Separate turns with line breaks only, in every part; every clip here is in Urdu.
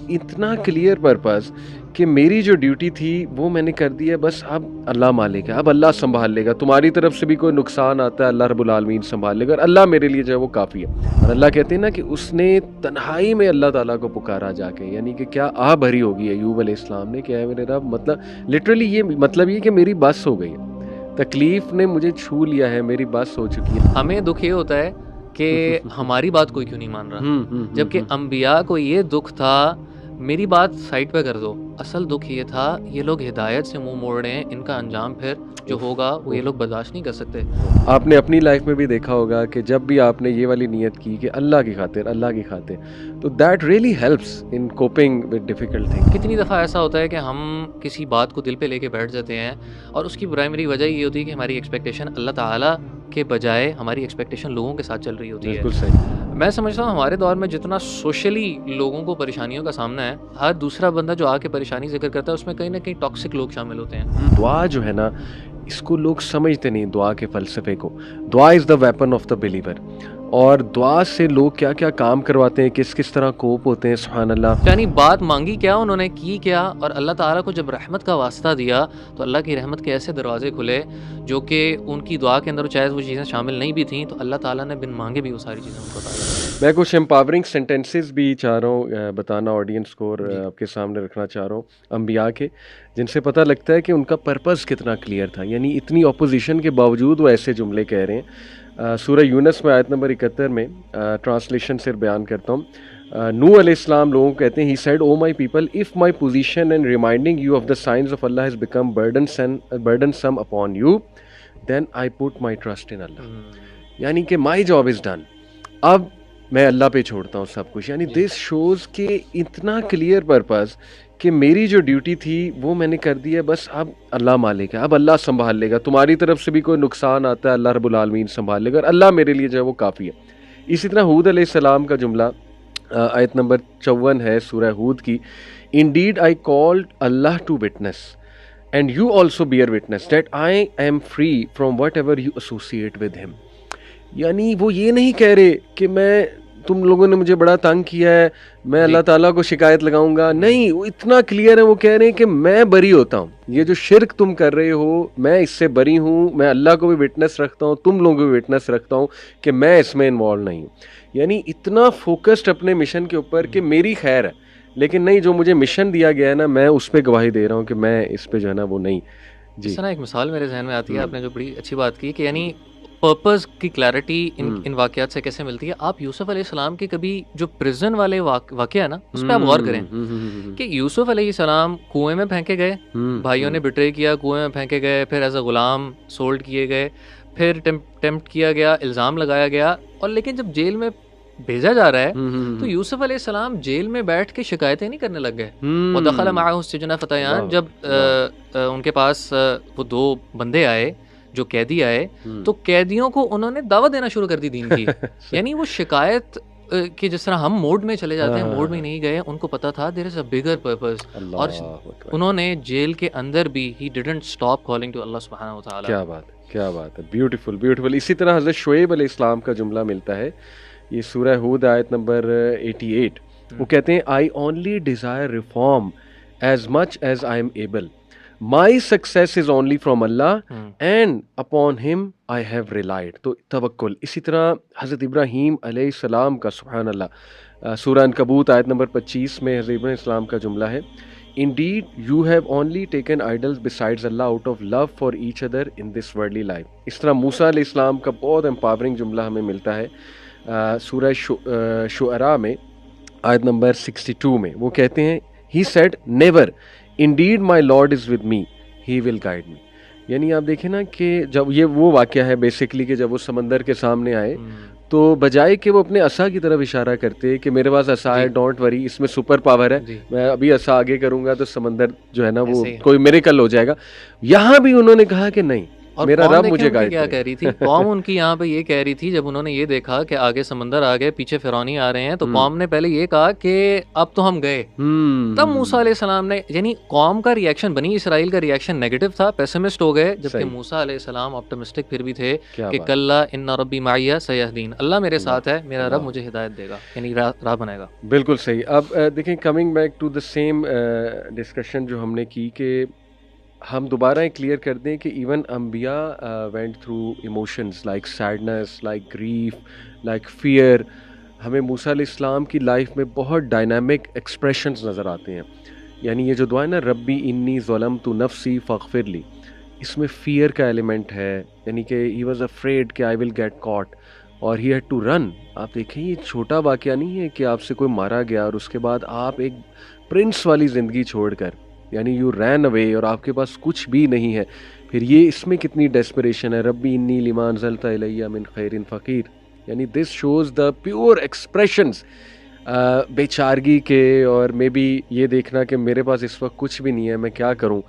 اتنا کلیئر پرپز کہ میری جو ڈیوٹی تھی وہ میں نے کر دی ہے, بس اب اللہ مالک ہے, اب اللہ سنبھال لے گا, تمہاری طرف سے بھی کوئی نقصان آتا ہے اللہ رب العالمین سنبھال لے گا, اور اللہ میرے لیے جو ہے وہ کافی ہے. اور اللہ کہتے ہیں نا کہ اس نے تنہائی میں اللہ تعالیٰ کو پکارا جا کے, یعنی کہ کیا آہ بھری ہوگی ایوب علیہ السلام نے, کیا ہے میرے رب, مطلب لٹرلی یہ مطلب یہ کہ میری بس ہو گئی ہے, تکلیف نے مجھے چھو لیا ہے, میری بس ہو چکی ہے.
ہمیں دکھ یہ ہوتا ہے کہ ہماری بات کوئی کیوں نہیں مان رہا, جبکہ انبیاء کو یہ دکھ تھا میری بات سائٹ پہ کر دو. اصل دکھ یہ تھا یہ لوگ ہدایت سے منہ موڑ رہے ہیں, ان کا انجام پھر جو ہوگا وہ یہ لوگ برداشت نہیں کر سکتے.
آپ نے اپنی لائف میں بھی دیکھا ہوگا کہ جب بھی آپ نے یہ والی نیت کی کہ اللہ کی خاطر, اللہ کی خاطر, تو that really helps in coping with difficult thing.
کتنی دفعہ ایسا ہوتا ہے کہ ہم کسی بات کو دل پہ لے کے بیٹھ جاتے ہیں اور اس کی پرائمری وجہ یہ ہوتی ہے کہ ہماری ایکسپیکٹیشن اللہ تعالیٰ کے بجائے ہماری ایکسپیکٹیشن لوگوں کے ساتھ چل رہی ہوتی ہے.
بالکل صحیح.
میں سمجھتا ہوں ہمارے دور میں جتنا سوشلی لوگوں کو پریشانیوں کا سامنا ہے, ہر دوسرا بندہ جو آ کے پریشانی ذکر کرتا ہے اس میں کہیں نہ کہیں ٹاکسک لوگ شامل ہوتے ہیں.
دعا جو ہے نا, اس کو لوگ سمجھتے نہیں دعا کے فلسفے کو. دعا از دا ویپن آف دا بلیور, اور دعا سے لوگ کیا کیا کام کرواتے ہیں, کس کس طرح کوپ ہوتے ہیں, سبحان اللہ.
یعنی بات مانگی کیا, انہوں نے کی کیا, اور اللہ تعالیٰ کو جب رحمت کا واسطہ دیا تو اللہ کی رحمت کے ایسے دروازے کھلے جو کہ ان کی دعا کے اندر چاہے وہ چیزیں شامل نہیں بھی تھیں تو اللہ تعالیٰ نے بن مانگے بھی وہ ساری چیزیں ان کو عطا کی.
میں کچھ امپاورنگ سینٹینسز بھی چاہ رہا ہوں بتانا آڈینس کو, اور آپ کے سامنے رکھنا چاہ رہا ہوں انبیاء کے, جن سے پتہ لگتا ہے کہ ان کا پرپز کتنا کلیئر تھا. یعنی اتنی اپوزیشن کے باوجود وہ ایسے جملے کہہ رہے ہیں. سورہ یونس میں آیت نمبر 71 میں ٹرانسلیشن سے بیان کرتا ہوں. نوح علیہ السلام لوگوں کو کہتے ہیں, he said O my people if my position and reminding you of the signs of Allah has become burdensome upon you then I put my trust in Allah. یعنی کہ مائی جاب از ڈن, اب میں اللہ پہ چھوڑتا ہوں سب کچھ. یعنی دس شوز کہ اتنا کلیئر پرپز کہ میری جو ڈیوٹی تھی وہ میں نے کر دی ہے, بس اب اللہ مالک ہے, اب اللہ سنبھال لے گا, تمہاری طرف سے بھی کوئی نقصان آتا ہے اللہ رب العالمین سنبھال لے گا, اور اللہ میرے لیے جو ہے وہ کافی ہے. اسی طرح ہود علیہ السلام کا جملہ آیت نمبر 54 ہے سورہ ہود کی, indeed I called Allah to witness and you also bear witness that I am free from whatever you associate with him. یعنی وہ یہ نہیں کہہ رہے کہ میں, تم لوگوں نے مجھے بڑا تنگ کیا ہے, میں اللہ تعالیٰ کو شکایت لگاؤں گا. نہیں, وہ اتنا کلیئر ہے, وہ کہہ رہے ہیں کہ میں بری ہوتا ہوں, یہ جو شرک تم کر رہے ہو میں اس سے بری ہوں, میں اللہ کو بھی وٹنس رکھتا ہوں, تم لوگوں کو بھی وٹنس رکھتا ہوں کہ میں اس میں انوالو نہیں ہوں. یعنی اتنا فوکسڈ اپنے مشن کے اوپر کہ میری خیر ہے, لیکن نہیں, جو مجھے مشن دیا گیا ہے نا میں اس پہ گواہی دے رہا ہوں کہ میں اس پہ جو ہے نا وہ نہیں.
جی, اس طرح ایک مثال میرے ذہن میں آتی ہے, آپ نے جو بڑی اچھی بات کی کہ یعنی پرپز کی کلیئرٹی ان واقعات سے کیسے ملتی ہے. آپ یوسف علیہ السلام کے کبھی جو پرزن والے واقعہ ہے نا اس پہ آپ غور کریں کہ یوسف علیہ السلام کنویں میں پھینکے گئے, بھائیوں نے بٹرے کیا, کنویں میں پھینکے گئے, پھر ایز اے غلام سولڈ کیے گئے, پھر ٹیمپٹ کیا گیا, الزام لگایا گیا, اور لیکن جب جیل میں بھیجا جا رہا ہے تو یوسف علیہ السلام جیل میں بیٹھ کے شکایتیں نہیں کرنے لگ گئے. ودخل معہ السجن فتیان, جب ان کے پاس وہ 2 بندے آئے جو قیدی آئے تو قیدیوں کو انہوں نے دعوت دینا شروع کر دی دین کی. یعنی وہ شکایت کہ جس طرح ہم موڈ میں چلے جاتے ہیں, موڈ میں نہیں گئے, ان کو پتا تھا دیر از اے بگر پرپز, اور انہوں نے جیل کے اندر بھی ہی ڈڈنٹ اسٹاپ کالنگ ٹو اللہ سبحانہ و تعالی.
کیا بات ہے, کیا بات ہے, بیوٹیفل بیوٹیفل. اسی طرح حضرت شعیب علیہ السلام کا جملہ ملتا ہے, یہ سورہ ہود آیت نمبر 88. وہ کہتے ہیں, I only Dzire reform as much as I am able, my success is only from Allah and upon him I have relied. تو توکل. اسی طرح حضرت ابراہیم علیہ السلام کا, سبحان اللہ, سورہ عنکبوت آیت نمبر 25 میں حضرت ابراہیم علیہ السلام کا جملہ ہے, indeed you have only taken idols besides Allah out of love for each other in this worldly life. اس طرح موسیٰ علیہ السلام کا بہت امپاورنگ جملہ ہمیں ملتا ہے سورہ شعراء میں آیت نمبر 62 میں. وہ کہتے ہیں, he sad never indeed my lord is with me, he will guide me. یعنی آپ دیکھیں نا کہ جب یہ وہ واقعہ ہے بیسکلی کہ جب وہ سمندر کے سامنے آئے تو بجائے کہ وہ اپنے عصا کی طرف اشارہ کرتے کہ میرے پاس عصا ہے, ڈونٹ وری, اس میں سپر پاور ہے, میں ابھی عصا آگے کروں گا تو سمندر جو ہے نا وہ کوئی میریکل ہو جائے گا, یہاں بھی انہوں نے کہا کہ نہیں,
اور
میرا
قوم
رب
دیکھیں
مجھے
ان کی
گائیڈ
کیا
کرے.
کہہ رہی تھی، قوم ان کی یہاں پہ یہ کہہ رہی تھی جب انہوں نے یہ دیکھا کہ آگے سمندر آ گئے، پیچھے فرعونی آ رہے ہیں، تو قوم نے پہلے یہ کہا کہ اب تو ہم گئے. تب موسیٰ علیہ السلام نے، یعنی قوم کا ریئیکشن، بنی اسرائیل کا ریئیکشن نیگیٹو تھا، پیسمسٹ ہو گئے، جبکہ
صحیح.
موسیٰ علیہ السلام آپٹمسٹک پھر بھی تھے
کیا
کہ
بات.
کلا ان ربی معی سیہدین، اللہ میرے
اللہ
ساتھ ہے، میرا رب
اللہ.
مجھے ہدایت دے گا، یعنی راہ بنائے گا.
بالکل صحیح. اب دیکھیں coming back to the same discussion جو ہم نے کی، کہ ہم دوبارہ کلیئر کر دیں کہ ایون انبیاء went through emotions like sadness, like grief, like fear. ہمیں موسیٰ علیہ السلام کی لائف میں بہت ڈائنامک ایکسپریشنز نظر آتے ہیں. یعنی یہ جو دعا ہے نا، ربی انی ظلمت نفسی فاغفر لی، اس میں فیئر کا ایلیمنٹ ہے، یعنی کہ ہی واز افریڈ کہ آئی ول گیٹ کاٹ اور ہی ہیڈ ٹو رن. آپ دیکھیں یہ چھوٹا واقعہ نہیں ہے کہ آپ سے کوئی مارا گیا اور اس کے بعد آپ ایک پرنس والی زندگی چھوڑ کر، یعنی یو رین اوے اور آپ کے پاس کچھ بھی نہیں ہے. پھر یہ اس میں کتنی ڈیسپریشن ہے، ربی انی لما انزلت الی من خیر فقیر. یعنی this shows the pure expressions بے چارگی کے، اور مے بی یہ دیکھنا کہ میرے پاس اس وقت کچھ بھی نہیں ہے، میں کیا کروں.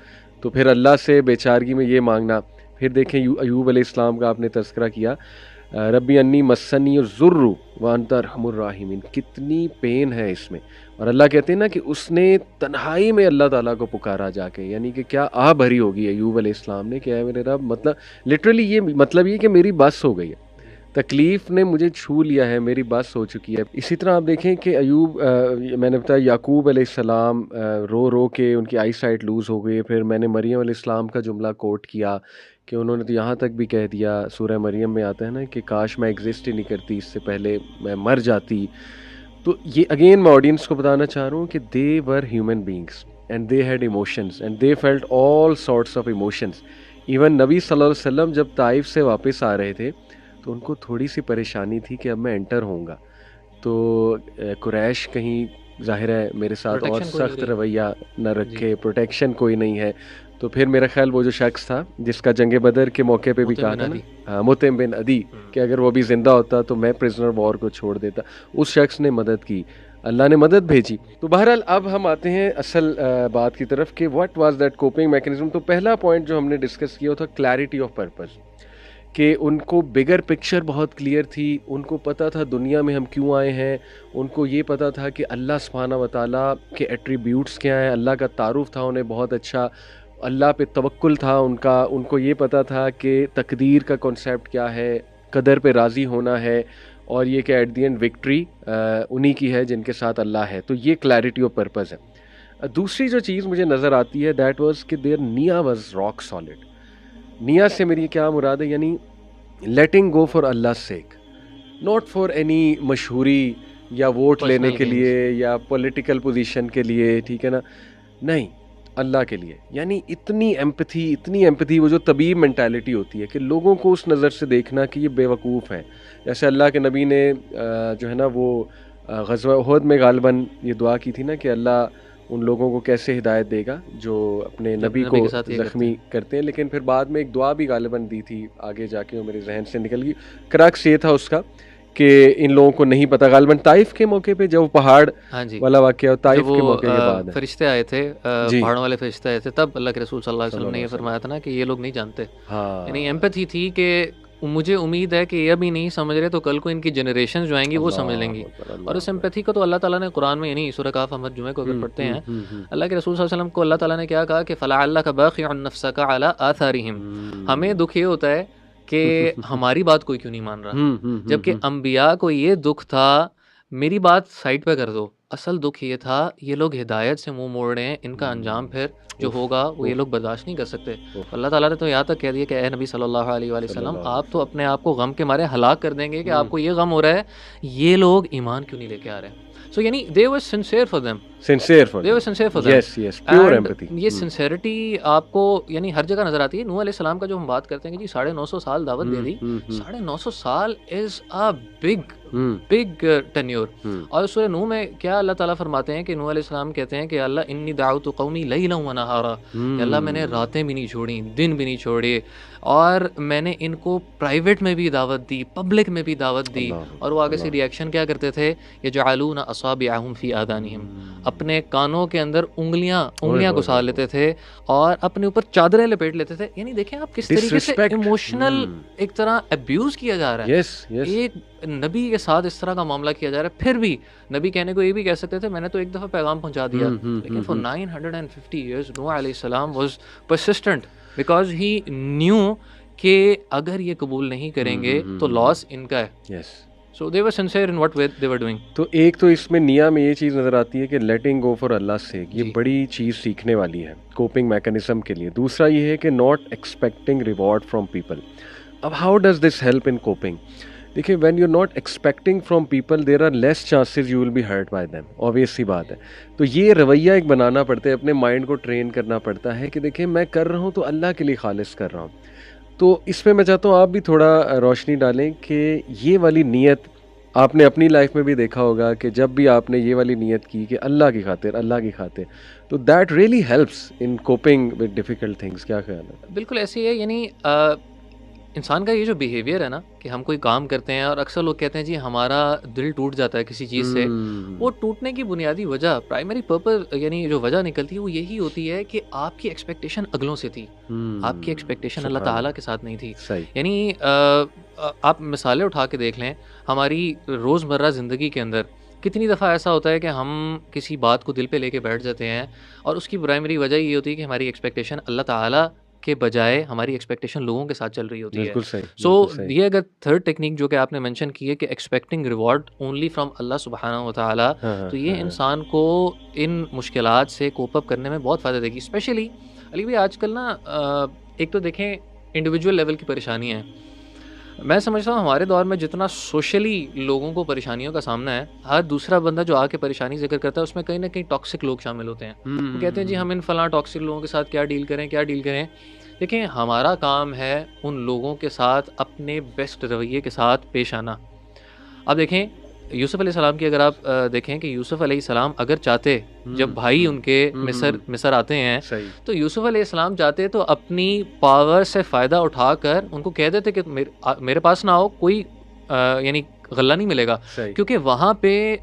تو پھر اللہ سے بے چارگی میں یہ مانگنا. پھر دیکھیں ایوب علیہ السلام کا آپ نے تذکرہ کیا، ربی انی مسنی الضر وانت ارحم الراحمین. کتنی پین ہے اس میں. اور اللہ کہتے ہیں نا کہ اس نے تنہائی میں اللہ تعالیٰ کو پکارا جا کے، یعنی کہ کیا آہ بھری ہوگی ایوب علیہ السلام نے کہ اے میرے رب، مطلب لٹرلی یہ مطلب یہ کہ میری بس ہو گئی ہے، تکلیف نے مجھے چھو لیا ہے، میری بس ہو چکی ہے. اسی طرح آپ دیکھیں کہ ایوب میں نے بتایا یعقوب علیہ السلام رو رو کے ان کی آئی سائٹ لوز ہو گئی. پھر میں نے مریم علیہ السلام کا جملہ کوٹ کیا کہ انہوں نے تو یہاں تک بھی کہہ دیا، سورہ مریم میں آتا ہے نا کہ کاش میں ایگزسٹ ہی نہیں کرتی، اس سے پہلے میں مر جاتی. تو یہ اگین میں آڈینس کو بتانا چاہ رہا ہوں کہ they were human beings and they had emotions and they felt all sorts of emotions. Even نبی صلی اللہ علیہ وسلم جب طائف سے واپس آ رہے تھے تو ان کو تھوڑی سی پریشانی تھی کہ اب میں انٹر ہوں گا، تو قریش کہیں ظاہر ہے میرے ساتھ اور سخت رویہ نہ رکھے، پروٹیکشن کوئی نہیں ہے. تو پھر میرا خیال وہ جو شخص تھا جس کا جنگ بدر کے موقع پہ بھی کہا تھا نا، مطعم بن عدی، کہ اگر وہ بھی زندہ ہوتا تو میں پرزنر وار کو چھوڑ دیتا، اس شخص نے مدد کی، اللہ نے مدد بھیجی. تو بہرحال اب ہم آتے ہیں اصل بات کی طرف کہ what was that coping mechanism. تو پہلا پوائنٹ جو ہم نے ڈسکس کیا تھا کلیئرٹی آف پرپز، کہ ان کو بگر پکچر بہت کلیئر تھی، ان کو پتہ تھا دنیا میں ہم کیوں آئے ہیں، ان کو یہ پتہ تھا کہ اللہ سبحانہ و تعالیٰ کے ایٹریبیوٹس کیا ہیں، اللہ کا تعارف تھا انہیں بہت اچھا، اللہ پہ توکل تھا ان کا، ان کو یہ پتہ تھا کہ تقدیر کا کنسیپٹ کیا ہے، قدر پہ راضی ہونا ہے، اور یہ کہ ایٹ دی اینڈ وکٹری انہی کی ہے جن کے ساتھ اللہ ہے. تو یہ کلیئرٹی آف پرپز ہے. دوسری جو چیز مجھے نظر آتی ہے دیٹ واز کہ دیئر نیا واز راک سالڈ. نیا سے میری کیا مراد ہے، یعنی letting go for Allah sake, not for any مشہوری یا ووٹ لینے کے لیے یا پولیٹیکل پوزیشن کے لیے، ٹھیک ہے نا، نہیں، اللہ کے لیے. یعنی اتنی ایمپتھی، وہ جو طبیب مینٹیلٹی ہوتی ہے کہ لوگوں کو اس نظر سے دیکھنا کہ یہ بے وقوف ہیں. جیسے اللہ کے نبی نے جو ہے نا وہ غزوہ احد میں غالباً یہ دعا کی تھی نا کہ اللہ ان لوگوں کو کیسے ہدایت دے گا جو اپنے نبی کو زخمی کرتے ہیں. لیکن پھر بعد میں ایک دعا بھی غالباً دی تھی آگے جا کے، وہ میرے ذہن سے نکل گئی. کراکس یہ تھا اس کا کہ ان لوگوں کو نہیں پتا، غالباً طائف کے موقع پہ جب وہ پہاڑ والا واقعہ، طائف کے موقع کے بعد
فرشتے آئے تھے، پہاڑوں والے فرشتے آئے تھے، تب اللہ کے رسول صلی اللہ علیہ وسلم نے یہ فرمایا تھا نا کہ یہ لوگ نہیں جانتے. یعنی ایمپتھی تھی کہ مجھے امید ہے کہ یہ ابھی نہیں سمجھ رہے تو کل کو ان کی جنریشن جو آئیں گی وہ سمجھ لیں گی. اور اس ایمپیتھی کو تو اللہ تعالیٰ نے قرآن میں، یعنی سورہ کہف ہم جمعے کو اگر پڑھتے ہیں، اللہ کے رسول صلی اللہ علیہ وسلم کو اللہ تعالیٰ نے کیا کہا کہ فَلَعَلَّكَ بَاخِعٌ نَفْسَكَ عَلَىٰ آثَارِهِمْ. ہمیں دکھ یہ ہوتا ہے کہ ہماری بات کوئی کیوں نہیں مان رہا، جبکہ انبیاء کو یہ دکھ تھا میری بات سائڈ پہ کر دو. اصل دکھ یہ تھا یہ لوگ ہدایت سے منہ موڑ رہے ہیں، ان کا انجام پھر جو ہوگا وہ یہ لوگ برداشت نہیں کر سکتے. اللہ تعالیٰ نے تو یہاں تک کہہ دیا کہ اے نبی صلی اللہ علیہ وآلہ وسلم، آپ تو اپنے آپ کو غم کے مارے ہلاک کر دیں گے کہ آپ کو یہ غم ہو رہا ہے، یہ لوگ ایمان کیوں نہیں لے کے آ رہے ہیں. سو یعنی they were sincere for them. یہ سنسیئرٹی آپ کو یعنی ہر جگہ نظر آتی ہے. نوح علیہ السلام کا جو ہم بات کرتے ہیں کہ جی 950 سال دعوت دے دی، 950 سال از اے بگ بگ ٹینیور. اور سورہ نوح میں کیا اللہ تعالیٰ فرماتے ہیں کہ نوح علیہ السلام کہتے ہیں کہ اللہ انی دعوت قومی لیلا و نہارا، کہ اللہ میں نے راتیں بھی نہیں چھوڑی، دن بھی نہیں چھوڑے، اور میں نے ان کو پرائیویٹ میں بھی دعوت دی، پبلک میں بھی دعوت دی. اور وہ آگے سے ریئیکشن کیا کرتے تھے، یجعلون اصابعہم فی آذانہم، اپنے کانوں کے اندر انگلیاں گھسا لیتے تھے اور اپنے اوپر چادریں لپیٹ لیتے تھے. یعنی دیکھیں آپ کس طریقے سے ایموشنل ایک طرح ابیوز کیا جا رہا ہے. ایک نبی کے ساتھ اس طرح کا معاملہ کیا جا رہا ہے. پھر بھی نبی کہنے کو یہ بھی کہہ سکتے تھے میں نے تو ایک دفعہ پیغام پہنچا دیا، لیکن for 950 years نوح علیہ السلام was persistent because he knew کہ اگر یہ قبول نہیں کریں گے تو لاس ان کا ہے. So they were sincere in what way they were doing.
تو ایک تو اس میں نیا میں یہ چیز نظر آتی ہے کہ لیٹنگ گو فار اللہ سے، یہ بڑی چیز سیکھنے والی ہے کوپنگ میکینزم کے لیے. دوسرا یہ ہے کہ not expecting reward from people. اب how does this help in coping? دیکھیے when you not expecting from people there are less chances you will be hurt by them, obvious سی بات ہے. تو یہ رویہ ایک بنانا پڑتا ہے، اپنے مائنڈ کو ٹرین کرنا پڑتا ہے کہ دیکھیں میں کر رہا ہوں تو اللہ کے لیے خالص کر رہا ہوں. تو اس میں میں چاہتا ہوں آپ بھی تھوڑا روشنی ڈالیں کہ یہ والی نیت آپ نے اپنی لائف میں بھی دیکھا ہوگا کہ جب بھی آپ نے یہ والی نیت کی کہ اللہ کی خاطر تو that really helps in coping with difficult things. کیا خیال ہے؟
بالکل ایسے ہی ہے. یعنی انسان کا یہ جو بیہیویئر ہے نا کہ ہم کوئی کام کرتے ہیں اور اکثر لوگ کہتے ہیں جی ہمارا دل ٹوٹ جاتا ہے کسی چیز سے، وہ ٹوٹنے کی بنیادی وجہ، پرائمری پرپز، یعنی جو وجہ نکلتی ہے وہ یہی ہوتی ہے کہ آپ کی ایکسپیکٹیشن اگلوں سے تھی، آپ کی ایکسپیکٹیشن اللہ تعالیٰ کے ساتھ نہیں تھی. یعنی آپ مثالیں اٹھا کے دیکھ لیں ہماری روزمرہ زندگی کے اندر کتنی دفعہ ایسا ہوتا ہے کہ ہم کسی بات کو دل پہ لے کے بیٹھ جاتے ہیں اور اس کی پرائمری وجہ یہ ہوتی ہے کہ ہماری ایکسپیکٹیشن اللہ تعالیٰ کے بجائے ہماری ایکسپیکٹیشن لوگوں کے ساتھ چل رہی ہوتی ہے. سو یہ اگر تھرڈ ٹیکنیک جو کہ آپ نے مینشن کی ہے کہ ایکسپیکٹنگ ریوارڈ اونلی فرام اللہ سبحانہ و تعالیٰ، تو یہ انسان کو ان مشکلات سے کوپ اپ کرنے میں بہت فائدہ دے گی. اسپیشلی علی بھائی آج کل نا ایک تو دیکھیں انڈیویجول لیول کی پریشانیاں ہیں. میں سمجھتا ہوں ہمارے دور میں جتنا سوشلی لوگوں کو پریشانیوں کا سامنا ہے، ہر دوسرا بندہ جو آ کے پریشانی ذکر کرتا ہے اس میں کہیں نہ کہیں ٹاکسک لوگ شامل ہوتے ہیں. وہ کہتے ہیں جی ہم ان فلاں ٹاکسک لوگوں کے ساتھ کیا ڈیل کریں. دیکھیں ہمارا کام ہے ان لوگوں کے ساتھ اپنے بیسٹ رویے کے ساتھ پیش آنا. اب دیکھیں یوسف علیہ السلام کی اگر آپ دیکھیں کہ یوسف علیہ السلام اگر چاہتے، جب بھائی ان کے مصر آتے ہیں تو یوسف علیہ السلام چاہتے تو اپنی پاور سے فائدہ اٹھا کر ان کو کہہ دیتے کہ میرے پاس نہ آؤ، کوئی یعنی غلہ نہیں ملے گا، کیونکہ وہاں پہ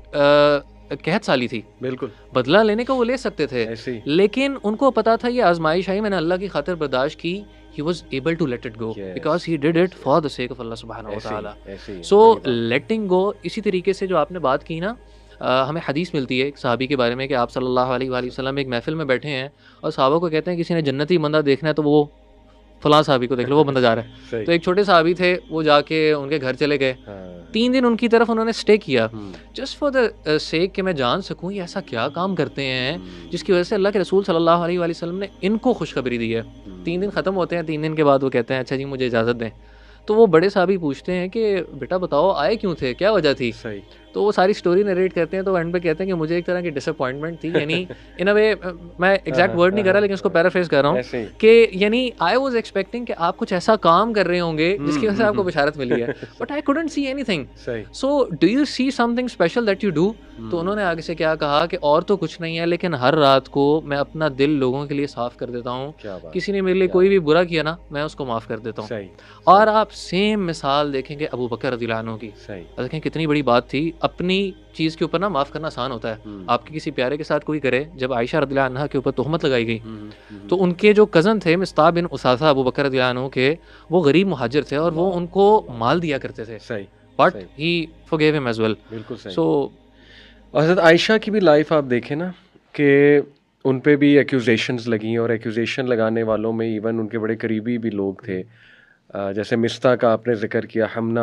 قحط سالی تھی، بالکل بدلہ لینے کا وہ لے سکتے تھے، لیکن ان کو پتا تھا یہ آزمائش آئی، میں نے اللہ کی خاطر برداشت کی. He was able to let it go because he did it for the sake of Allah subhanahu wa ta'ala. So letting go اسی طریقے سے جو آپ نے بات کی نا، ہمیں حدیث ملتی ہے ایک صحابی کے بارے میں کہ آپ صلی اللہ علیہ وآلہ وسلم ایک محفل میں بیٹھے ہیں اور صحابہ کو کہتے ہیں کسی نے جنتی بندہ دیکھنا ہے تو وہ فلاں صحابی کو دیکھ لو، وہ بندہ جا رہا ہے. تو ایک چھوٹے صحابی تھے، وہ جا کے ان کے گھر چلے گئے، 3 دن ان کی طرف انہوں نے اسٹے کیا جسٹ فار دا سیک کہ میں جان سکوں یہ ایسا کیا کام کرتے ہیں جس کی وجہ سے اللہ کے رسول صلی اللہ علیہ وآلہ وسلم نے ان کو خوشخبری دی ہے. 3 دن ختم ہوتے ہیں، 3 دن کے بعد وہ کہتے ہیں اچھا جی مجھے اجازت دیں. تو وہ بڑے صحابی پوچھتے ہیں کہ بیٹا بتاؤ آئے کیوں تھے، کیا وجہ تھی؟ تو وہ ساری سٹوری نریٹ کرتے ہیں. تو اینڈ پہ کہتے ہیں کہ مجھے ایک طرح کی ڈس اپوائنٹمنٹ تھی، یعنی ان اے وے میں ایگزیکٹ ورڈ نہیں کر رہا لیکن اس کو پیرافریز کر رہا ہوں کہ یعنی آئی واز ایکسپیکٹنگ کہ آپ کچھ ایسا کام کر رہے ہوں گے جس کی وجہ سے آپ کو بشارت ملی ہے، but I couldn't see anything. So do you see something special that you do? تو انہوں نے آگے سے کیا کہا کہ اور تو کچھ نہیں ہے لیکن ہر رات کو میں اپنا دل لوگوں کے لیے صاف کر دیتا ہوں، کسی نے میرے لیے کوئی بھی برا کیا نا میں اس کو معاف کر دیتا ہوں. اور آپ سیم مثال دیکھیں گے ابو بکر رضی اللہ عنہ کی، دیکھیں کتنی بڑی بات تھی. اپنی چیز کے اوپر نا معاف کرنا آسان ہوتا ہے، آپ کے کسی پیارے کے ساتھ کوئی کرے. جب عائشہ رضی اللہ عنہا کے اوپر تہمت لگائی گئی تو ان کے جو کزن تھے مصطح بن اساسہ ابو بکر رضی اللہ عنہ کے، وہ غریب مہاجر تھے اور وہ ان کو مال دیا کرتے تھے، but he forgave him as well. سو
حضرت عائشہ کی بھی لائف آپ دیکھیں نا کہ ان پہ بھی ایکوزیشنز لگیں، اور ایکوزیشن لگانے والوں میں ایون ان کے بڑے قریبی بھی لوگ تھے. جیسے مصطح کا آپ نے ذکر کیا، حمنہ،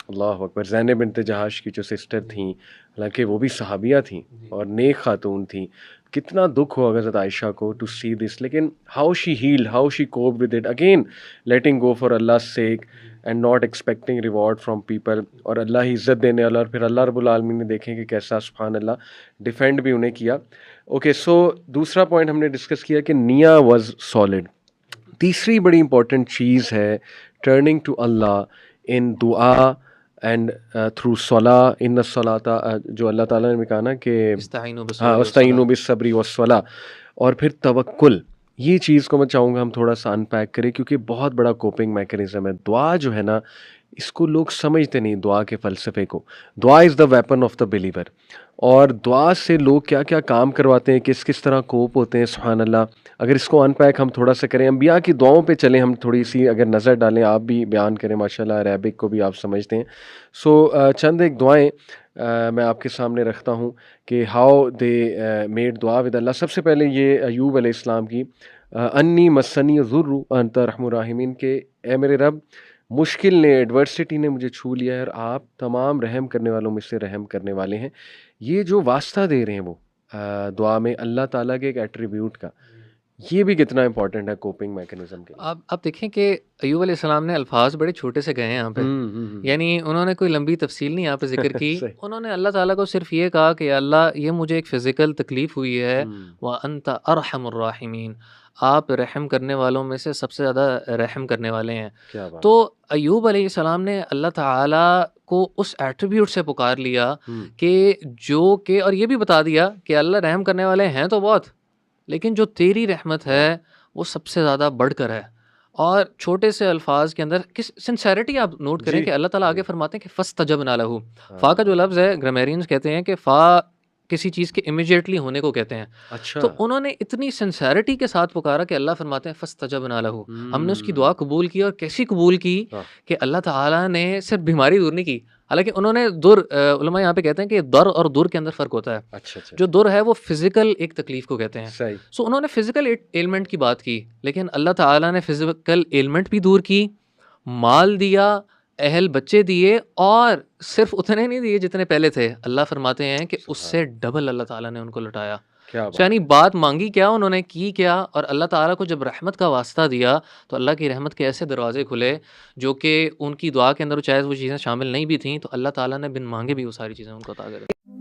اللہ اکبر، زینب بنت جہاش کی جو سسٹر تھیں، حالانکہ وہ بھی صحابیہ تھیں اور نیک خاتون تھیں. کتنا دکھ ہوا حضرت عائشہ کو ٹو سی دس، لیکن how she held, how she cope with it, again letting go for Allah sake and not expecting reward from people, اور اللہ ہی عزت دینے والا. اور پھر اللہ رب العالمین نے دیکھیں کہ کیسا سبحان اللہ ڈیفینڈ بھی انہیں کیا. اوکے، سو دوسرا پوائنٹ ہم نے ڈسکس کیا کہ نیا واز سالڈ. تیسری بڑی امپورٹنٹ چیز ہے ٹرننگ ٹو اللہ ان دعا اینڈ تھرو صلاح ان الصلاۃ، جو اللہ تعالیٰ نے بھی کہا نا کہ
استعینوا
ہاں
بالصبر
استعینوا
والصلاۃ.
بالصبر والصلاۃ، اور پھر توکل. یہ چیز کو میں چاہوں گا ہم تھوڑا سا ان پیک کریں، کیونکہ بہت بڑا کوپنگ میکینزم ہے. دعا جو ہے نا، اس کو لوگ سمجھتے نہیں دعا کے فلسفے کو. دعا از دا ویپن آف دا بلیور، اور دعا سے لوگ کیا کیا کام کرواتے ہیں، کس طرح کوپ ہوتے ہیں. سبحان اللہ. اگر اس کو ان پیک ہم تھوڑا سا کریں، انبیاء کی دعاؤں پہ چلیں ہم تھوڑی سی اگر نظر ڈالیں، آپ بھی بیان کریں ماشاءاللہ، عربک کو بھی آپ سمجھتے ہیں. سو چند ایک دعائیں میں آپ کے سامنے رکھتا ہوں کہ ہاؤ دے میڈ دعا ود اللہ. سب سے پہلے یہ ایوب علیہ السلام کی انی مسنی ضر انت ارحم الراحمین، کہ اے میرے رب مشکل نے، ایڈورسٹی نے مجھے چھو لیا ہے، اور آپ تمام رحم کرنے والوں میں سے رحم کرنے والے ہیں. یہ جو واسطہ دے رہے ہیں وہ دعا میں اللہ تعالیٰ کے ایک ایٹریبیوٹ کا، یہ بھی کتنا امپورٹنٹ ہے کوپنگ میکینزم کے لیے.
آپ دیکھیں کہ ایوب علیہ السلام نے الفاظ بڑے چھوٹے سے گئے ہیں یہاں پہ، یعنی انہوں نے کوئی لمبی تفصیل نہیں یہاں پہ ذکر کی.
صحیح.
انہوں نے اللہ تعالیٰ کو صرف یہ کہا کہ اللہ یہ مجھے ایک فزیکل تکلیف ہوئی ہے، وَأَنْتَ أَرْحَمُ الراحمین، آپ رحم کرنے والوں میں سے سب سے زیادہ رحم کرنے والے ہیں.
کیا بات.
تو ایوب علیہ السلام نے اللہ تعالیٰ کو اس ایٹریبیوٹ سے پکار لیا کہ جو کہ، اور یہ بھی بتا دیا کہ اللہ رحم کرنے والے ہیں تو بہت، لیکن جو تیری رحمت ہے وہ سب سے زیادہ بڑھ کر ہے. اور چھوٹے سے الفاظ کے اندر کس سنسیریٹی آپ نوٹ کریں کہ اللہ تعالیٰ آگے فرماتے ہیں کہ فَاسْتَجَبْنَا لَهُ. فا کا جو لفظ ہے، گرامیرینز کہتے ہیں کہ فا کسی چیز کے امیجیٹلی ہونے کو کہتے ہیں.
اچھا.
تو انہوں نے اتنی سنسیریٹی کے ساتھ پکارا کہ اللہ فرماتے ہیں فَاسْتَجَبْنَا لَهُ. ہم نے اس کی دعا قبول کی، اور کیسی قبول کی کہ اللہ تعالیٰ نے صرف بیماری دور نہیں کی. حالانکہ انہوں نے علماء یہاں پہ کہتے ہیں کہ در اور دور کے اندر فرق ہوتا ہے.
اچھا.
جو در ہے وہ فزیکل ایک تکلیف کو کہتے ہیں.
صحیح.
سو انہوں نے فزیکل ایلمنٹ کی بات کی، لیکن اللہ تعالیٰ نے فزیکل ایلمنٹ بھی دور کی، مال دیا، اہل بچے دیے، اور صرف اتنے نہیں دیے جتنے پہلے تھے. اللہ فرماتے ہیں کہ اس سے ڈبل اللہ تعالیٰ نے ان کو لٹایا. یعنی بات مانگی کیا، انہوں نے کی کیا، اور اللہ تعالیٰ کو جب رحمت کا واسطہ دیا تو اللہ کی رحمت کے ایسے دروازے کھلے جو کہ ان کی دعا کے اندر چاہے وہ چیزیں شامل نہیں بھی تھیں، تو اللہ تعالیٰ نے بن مانگے بھی وہ ساری چیزیں ان کو عطا کر دی.